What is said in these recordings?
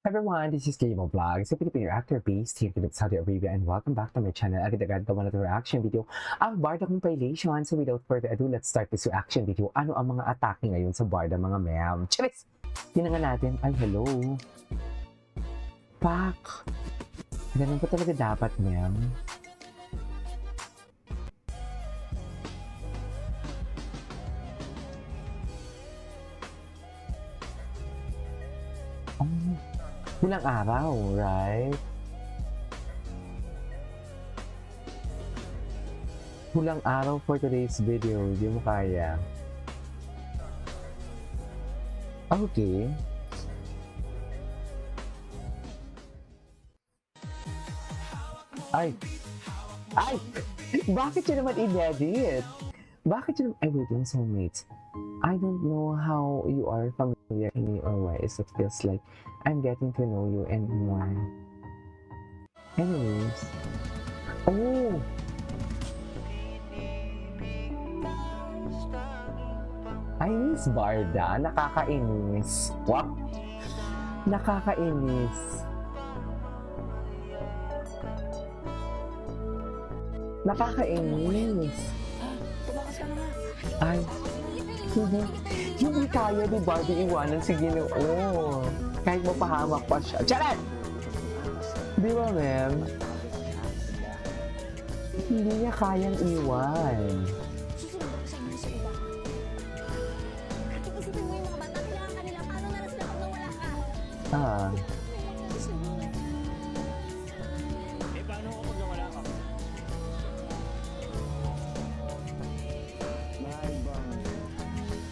Everyone, this is Game of Vlogs, a Filipino actor based here in Saudi Arabia, and welcome back to my channel. Agad-agad gawa na ito reaction video ang Barda compilation. So without further ado, let's start this reaction video. Ano ang mga atake ngayon sa Barda, mga ma'am? Charis! Tinangan natin. Ay, hello. Pak! Ganun pa talaga dapat, ma'am. Ilang araw, right? Kulang araw for today's video. Hindi mo kaya. Okay. Ay! Ay! Bakit yun naman i-edit? Bakit yun? Ay, wait lang, soulmates. I don't know how you are familiar with me or why it feels like I'm getting to know you and more. Anyways. Oh! I miss Barda. Nakakainis. What? Nakakainis. Nakakainis. Ay. Hindi kaya ni Barbie iwanan si Ginoo. Kahit mapahamak pa siya. Charan! Di ba, ma'am? Hindi niya kayang iwan. Susunod ako sa inyo sa iba. At isipin mo yung mga bata, kailangan ka nila. Paano na sila pag nawala ka? Ah. Eh, paano ako pag nawala ka? Mahal bang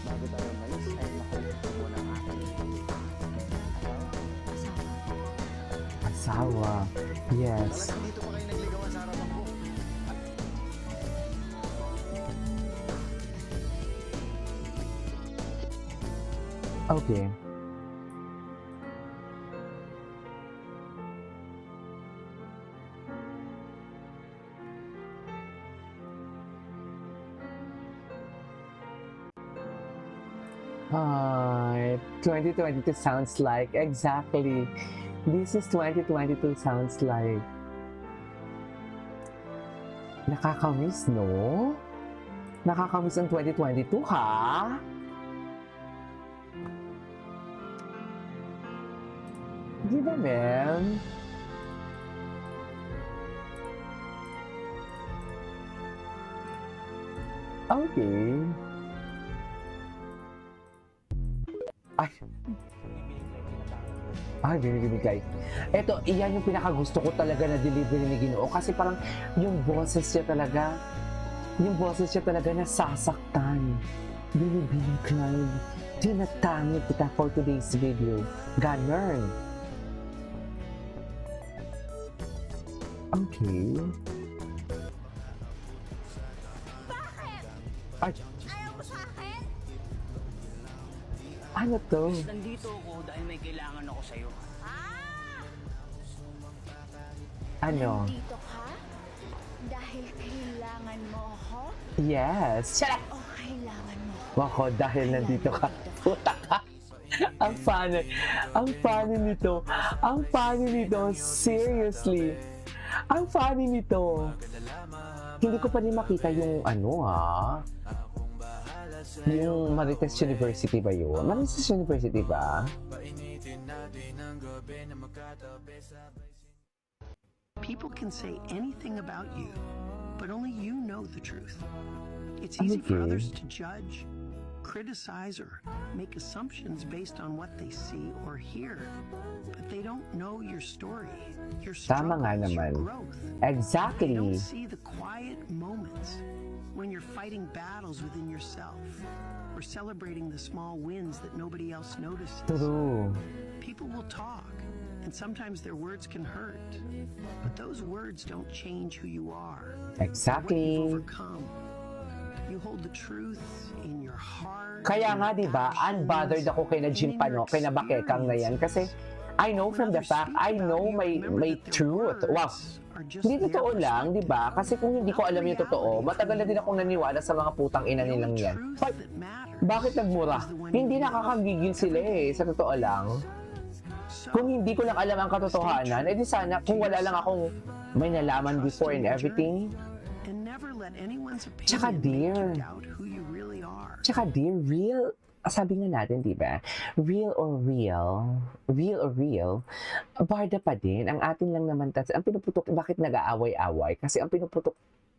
bago tayo malis ay nakulit ko muna ang akin? Asawa. Yes. Talagang dito pa kayo nagligawan sa harapan ko. Okay. Hi, 2022 sounds like exactly. This is 2022 sounds like. Nakakamiss, no? Nakakamiss ang 2022, ha? Di ba, ma'am? Okay. Ay. Ay, binibigay. Ito, iyan yung pinakagusto ko talaga na delivery ni Ginoo. Kasi parang yung boses niya talaga nasasaktan. Binibigay. Tinatangit kita for today's video. Ganon. Okay. Bakit? Ay, Ayaw mo sa akin? ano to? Nandito ako dahil may kailangan ako sa'yo. Ah! Ano? Nandito ka? Dahil kailangan mo ako? Yes. Shut up! O kailangan mo ako? Wako, dahil nandito ka. Puta ka. Ang funny. Ang funny nito. Ang funny nito. Seriously. Ang funny nito. Hindi ko pa rin makita yung yung Marites University ba yun? Marites University ba? People can say anything about you, but only you know the truth. It's easy for Okay. others to judge, criticize, or make assumptions based on what they see or hear, but they don't know your story, your Tama nga struggles, your naman. growth. Exactly. They don't see the quiet moments when you're fighting battles within yourself or celebrating the small wins that nobody else notices. True. People will talk, and sometimes their words can hurt, but those words don't change who you are. What Exactly. you've overcome. You hold the truth in your heart. Kaya in nga, your di ba, actions, unbothered ako kay na and Jim in Pano, your kay na Bakekang na yan. Kasi, I know from the fact, I know may truth. Wow. Hindi totoo lang, di ba? Kasi kung hindi ko alam yung totoo, matagal na din akong naniwala sa mga putang ina nilang yan. Bakit nagmura? Hindi nakakagigil sila eh, sa totoo lang. Kung hindi ko lang alam ang katotohanan, edi sana kung wala lang akong may nalaman before and everything. And never let anyone's Tsaka, opinion make dear. you doubt who you really are. Tsaka dear, real, sabi nga natin, di ba? Real or real, barda pa din. Ang atin lang naman, ang pinuputok, bakit nag-aaway-away? Kasi ang pinuputok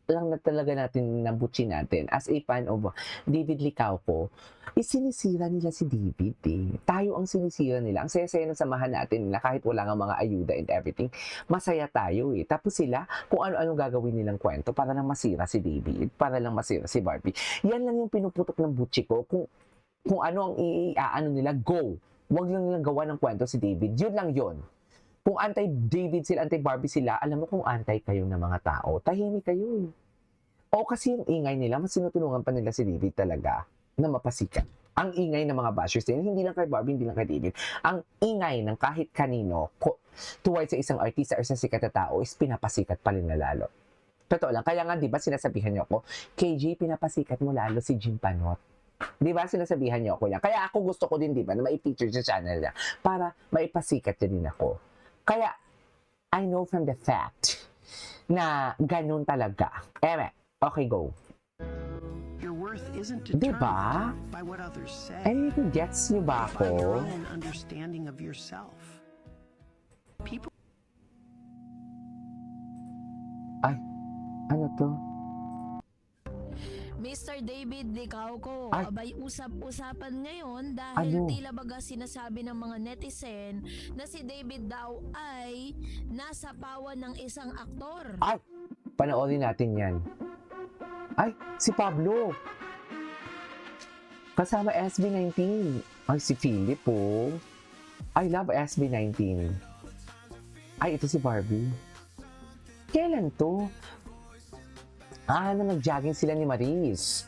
lang na talaga natin ng butsi natin as a fan of David Licauco, sinisira nila si David eh. Tayo ang sinisira nila. Ang saya-saya ng samahan natin na kahit wala nga mga ayuda and everything, masaya tayo eh. Tapos sila, kung ano-ano gagawin nilang kwento para lang masira si David, para lang masira si Barbie. Yan lang yung pinuputok ng butsi ko. Kung ano ang iaano nila, go. Huwag lang nilang gawa ng kwento si David. Yun lang yun. Kung anti-David sila, anti-Barbie sila, alam mo kung anti kayo ng mga tao, tahimik kayo eh. O kasi yung ingay nila, mas sinutulungan pa nila si David talaga na mapasikat. Ang ingay ng mga bashers din, hindi lang kay Barbie, hindi lang kay David. Ang ingay ng kahit kanino towards sa isang artista or sa sikat na tao is pinapasikat pa rin na lalo. Totoo lang. Kaya nga, di ba, sinasabihan niyo ako, KJ, pinapasikat mo lalo si Jim Panot. Di ba, sinasabihan niyo ako yan. Kaya ako gusto ko din, di ba, na mai-feature sa channel niya para maipasikat niya din ako. Kaya, I know from the fact na ganun talaga. Okay, go. Your worth isn't Diba? determined by what others say, Anything gets niyo ba by your ako? own understanding of yourself. People Ay, ano to? Mr. David Licauco, Ay. abay usap-usapan ngayon dahil Ano? tila baga sinasabi ng mga netizen na si David daw ay nasa pawan ng isang aktor. Ay, panoorin natin yan. Ay, si Pablo. Kasama SB19. Ay, si Philip po. I love SB19. Ay, ito si Barbie. Kailan to? Na nag-jogging sila ni Maris.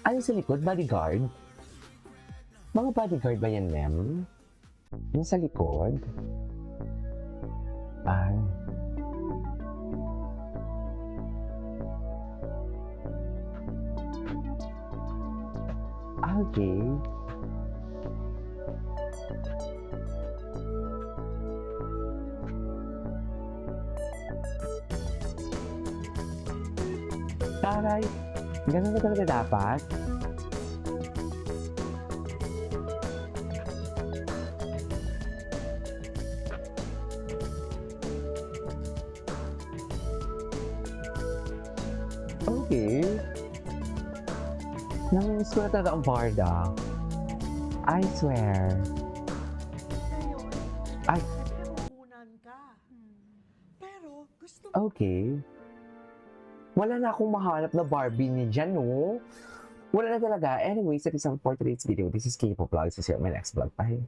Ano sa likod? Bodyguard? Mga bodyguard ba yan, ma'am? Yung sa likod? Ay. Okay. Taray, ganun na talaga dapat? Okay. Namimiss ko na talaga ang Barda. I swear. Ay. Punan ka. Pero gusto Okay. Wala na akong mahanap na Barbie ni dyan, no? Wala na talaga. Anyways, that is all for today's video. This is K-Pop Vlog. See you in my next vlog. Bye.